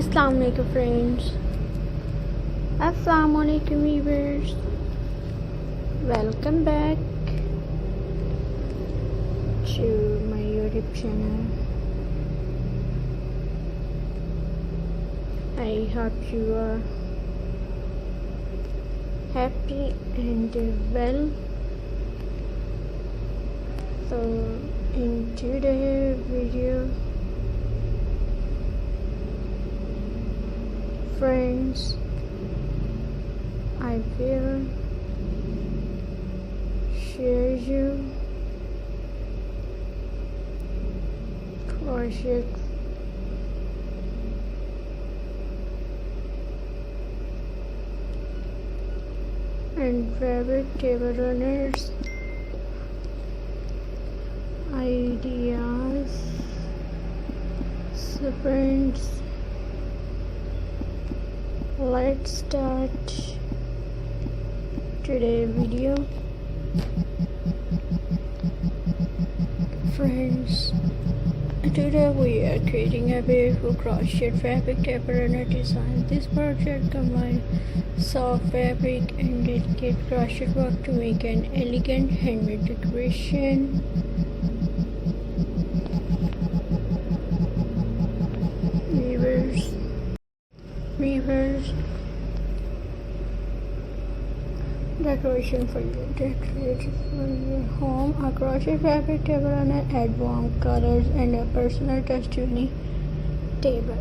Assalamu alaikum friends. Assalamu alaikum viewers. Welcome back to my YouTube channel. I hope you are happy and well. So in today's video, friends, I will share you crochet and fabric table runners ideas. So friends, let's start today's video. Friends, today we are creating a beautiful crochet fabric table runner design. This project combines soft fabric and delicate crochet work to make an elegant handmade decoration. Weavers, decoration for your home. A crochet fabric table runner add warm colors and a personal touch to any table.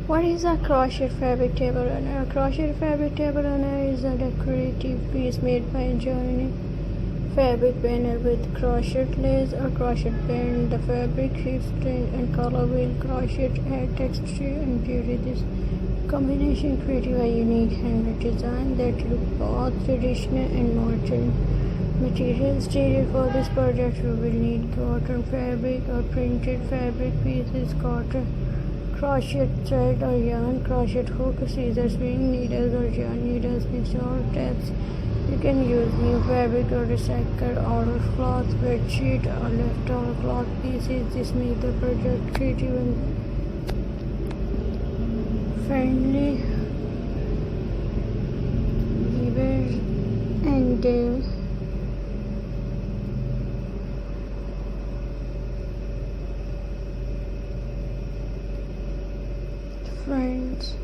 What is a crochet fabric table runner? A crochet fabric table runner is a decorative piece made by joining fabric panel with crochet lace or crochet band. The fabric shifts and color will crochet add texture and beauty. This combination creates a unique handmade design that looks both traditional and modern. Materials needed for this project: you will need cotton fabric or printed fabric pieces, cotton, crochet thread or yarn, crochet hook, scissors, swing needles or yarn needles, or tabs. You can use new fabric or recycled outer cloth, bedsheet or leftover cloth pieces. This makes the project creative and friendly. Weavers and friends,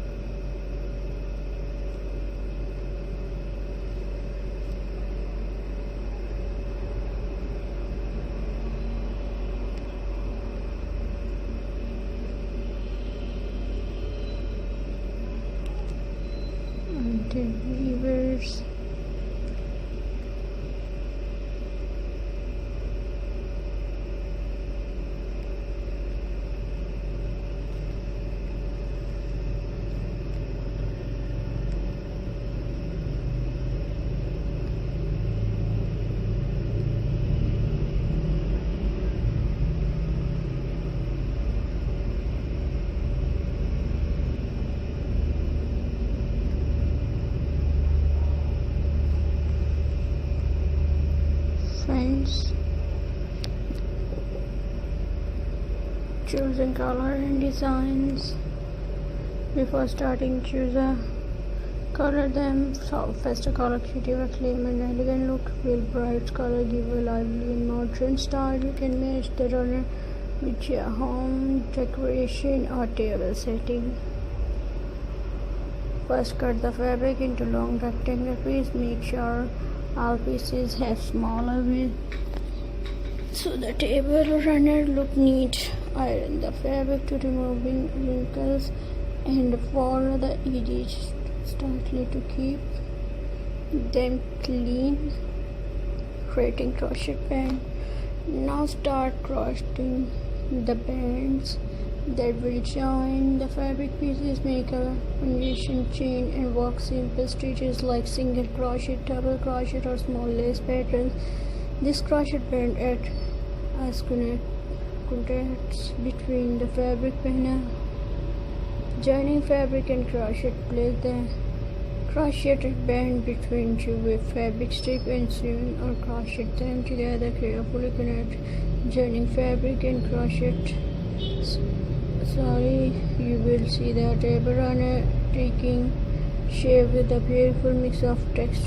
weavers, choosing color and designs. Before starting, choose a color them. So first a color creative, a clean and elegant look. Will bright color give a lively and modern style. You can match the runner with your home decoration or table setting. First, cut the fabric into long rectangular pieces. Make sure all pieces have smaller width so the table runner look neat. Iron the fabric to removing wrinkles and follow the edges slightly to keep them clean, creating crochet band. Now start crocheting the bands that will join the fabric pieces. Make a foundation chain and work simple stitches like single crochet, double crochet or small lace patterns. This crochet band acts as contacts between the fabric panel. Joining fabric and crochet, place the crocheted band between two with fabric strip and seam or crochet them together. Carefully connect joining fabric and crochet sorry, you will see the table runner taking shape with a beautiful mix of texture.